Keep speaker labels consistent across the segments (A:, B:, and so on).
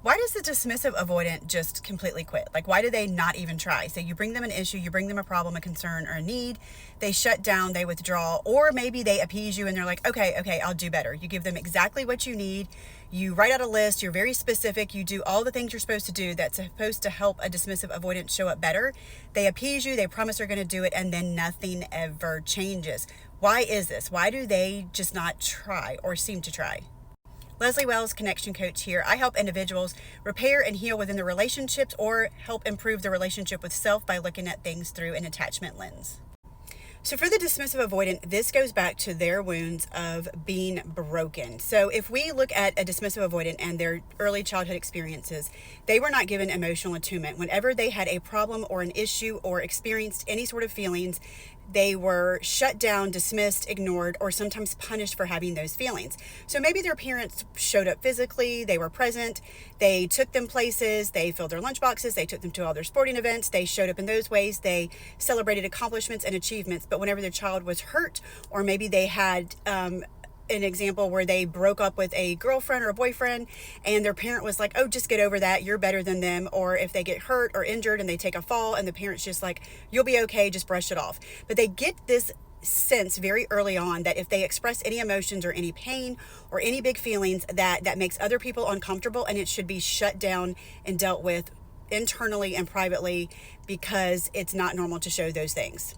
A: Why does the dismissive avoidant just completely quit? Like, why do they not even try? So you bring them an issue, you bring them a problem, a concern, or a need, they shut down, they withdraw, or maybe they appease you and they're like, okay, I'll do better. You give them exactly what you need. You write out a list, you're very specific, you do all the things you're supposed to do that's supposed to help a dismissive avoidant show up better. They appease you, they promise they're going to do it, and then nothing ever changes. Why is this? Why do they just not try or seem to try? Leslie Wells, Connection Coach here. I help individuals repair and heal within their relationships or help improve the relationship with self by looking at things through an attachment lens. So for the dismissive avoidant, this goes back to their wounds of being broken. So if we look at a dismissive avoidant and their early childhood experiences, they were not given emotional attunement. Whenever they had a problem or an issue or experienced any sort of feelings, they were shut down, dismissed, ignored, or sometimes punished for having those feelings. So maybe their parents showed up physically, they were present, they took them places, they filled their lunchboxes, they took them to all their sporting events, they showed up in those ways, they celebrated accomplishments and achievements. But whenever their child was hurt, or maybe they had an example where they broke up with a girlfriend or a boyfriend and their parent was like, oh, just get over that, you're better than them. Or if they get hurt or injured and they take a fall and the parent's just like, you'll be okay, just brush it off. But they get this sense very early on that if they express any emotions or any pain or any big feelings, that makes other people uncomfortable, and it should be shut down and dealt with internally and privately, because it's not normal to show those things.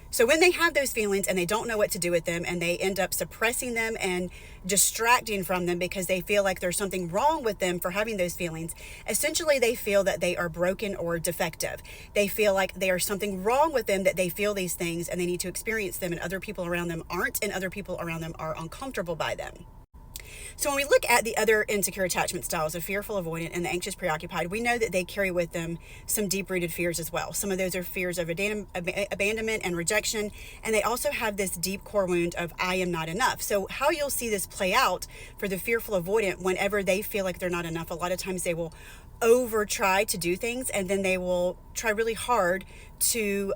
A: So when they have those feelings and they don't know what to do with them, and they end up suppressing them and distracting from them because they feel like there's something wrong with them for having those feelings, essentially they feel that they are broken or defective. They feel like there's something wrong with them, that they feel these things and they need to experience them, and other people around them aren't, and other people around them are uncomfortable by them. So when we look at the other insecure attachment styles, the fearful avoidant and the anxious preoccupied, we know that they carry with them some deep-rooted fears as well. Some of those are fears of abandonment and rejection, and they also have this deep core wound of I am not enough. So how you'll see this play out for the fearful avoidant, whenever they feel like they're not enough, a lot of times they will over try to do things, and then they will try really hard to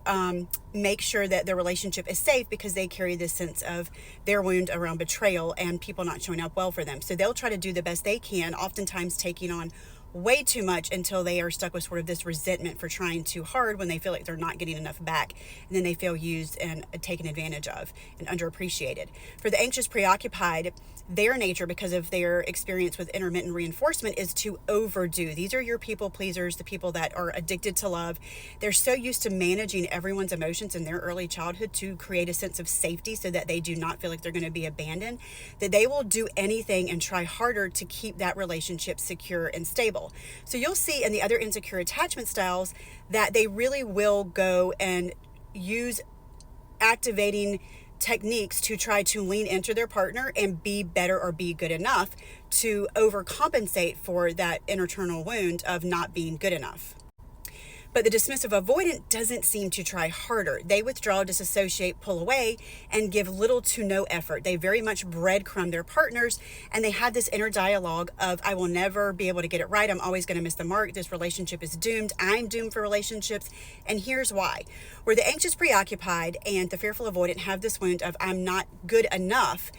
A: make sure that their relationship is safe, because they carry this sense of their wound around betrayal and people not showing up well for them. So they'll try to do the best they can, oftentimes taking on way too much until they are stuck with sort of this resentment for trying too hard when they feel like they're not getting enough back, and then they feel used and taken advantage of and underappreciated. For the anxious preoccupied, their nature, because of their experience with intermittent reinforcement, is to overdo. These are your people pleasers, the people that are addicted to love. They're so used to managing everyone's emotions in their early childhood to create a sense of safety so that they do not feel like they're going to be abandoned, that they will do anything and try harder to keep that relationship secure and stable. So you'll see in the other insecure attachment styles that they really will go and use activating techniques to try to lean into their partner and be better or be good enough to overcompensate for that internal wound of not being good enough. But the dismissive avoidant doesn't seem to try harder. They withdraw, disassociate, pull away, and give little to no effort. They very much breadcrumb their partners, and they have this inner dialogue of, I will never be able to get it right. I'm always going to miss the mark. This relationship is doomed. I'm doomed for relationships, and here's why. Where the anxious preoccupied and the fearful avoidant have this wound of, I'm not good enough,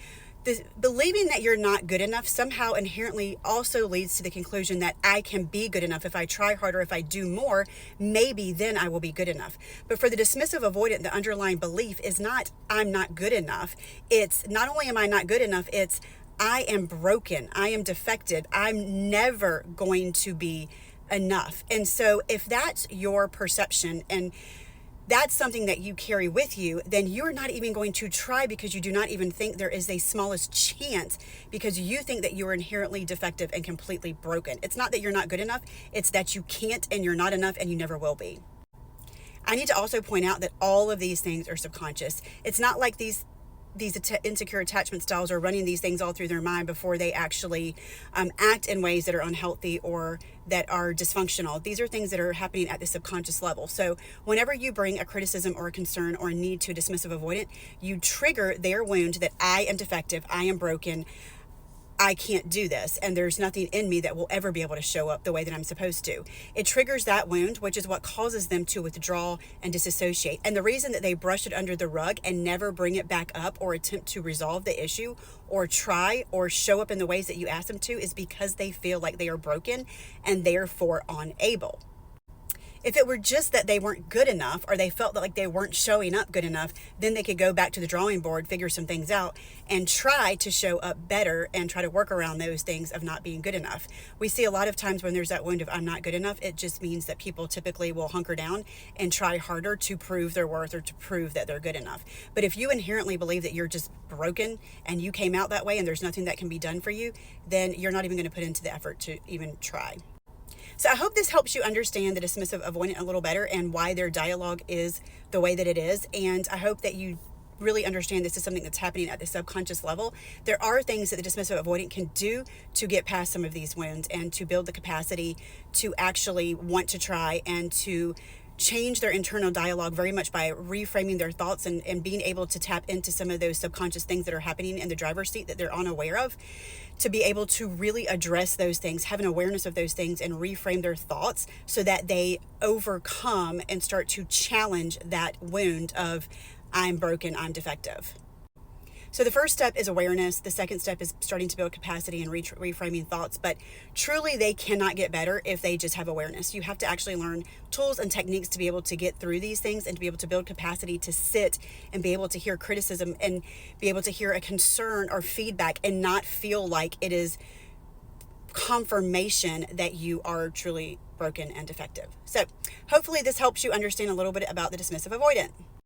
A: believing that you're not good enough somehow inherently also leads to the conclusion that I can be good enough. If I try harder, if I do more, maybe then I will be good enough. But for the dismissive avoidant, the underlying belief is not, I'm not good enough. It's not only am I not good enough, it's I am broken. I am defective. I'm never going to be enough. And so if that's your perception and that's something that you carry with you, then you're not even going to try, because you do not even think there is a smallest chance, because you think that you're inherently defective and completely broken. It's not that you're not good enough, it's that you can't and you're not enough and you never will be. I need to also point out that all of these things are subconscious. It's not like these insecure attachment styles are running these things all through their mind before they actually act in ways that are unhealthy or that are dysfunctional. These are things that are happening at the subconscious level. So whenever you bring a criticism or a concern or a need to a dismissive avoidant, you trigger their wound that I am defective, I am broken, I can't do this, and there's nothing in me that will ever be able to show up the way that I'm supposed to. It triggers that wound, which is what causes them to withdraw and disassociate. And the reason that they brush it under the rug and never bring it back up or attempt to resolve the issue or try or show up in the ways that you ask them to is because they feel like they are broken and therefore unable. If it were just that they weren't good enough, or they felt that like they weren't showing up good enough, then they could go back to the drawing board, figure some things out, and try to show up better and try to work around those things of not being good enough. We see a lot of times when there's that wound of I'm not good enough, it just means that people typically will hunker down and try harder to prove their worth or to prove that they're good enough. But if you inherently believe that you're just broken and you came out that way and there's nothing that can be done for you, then you're not even going to put into the effort to even try. So I hope this helps you understand the dismissive avoidant a little better and why their dialogue is the way that it is. And I hope that you really understand this is something that's happening at the subconscious level. There are things that the dismissive avoidant can do to get past some of these wounds and to build the capacity to actually want to try and to change their internal dialogue very much by reframing their thoughts and being able to tap into some of those subconscious things that are happening in the driver's seat that they're unaware of, to be able to really address those things, have an awareness of those things, and reframe their thoughts so that they overcome and start to challenge that wound of I'm broken, I'm defective. So the first step is awareness. The second step is starting to build capacity and reframing thoughts. But truly, they cannot get better if they just have awareness. You have to actually learn tools and techniques to be able to get through these things and to be able to build capacity to sit and be able to hear criticism and be able to hear a concern or feedback and not feel like it is confirmation that you are truly broken and defective. So hopefully this helps you understand a little bit about the dismissive avoidant.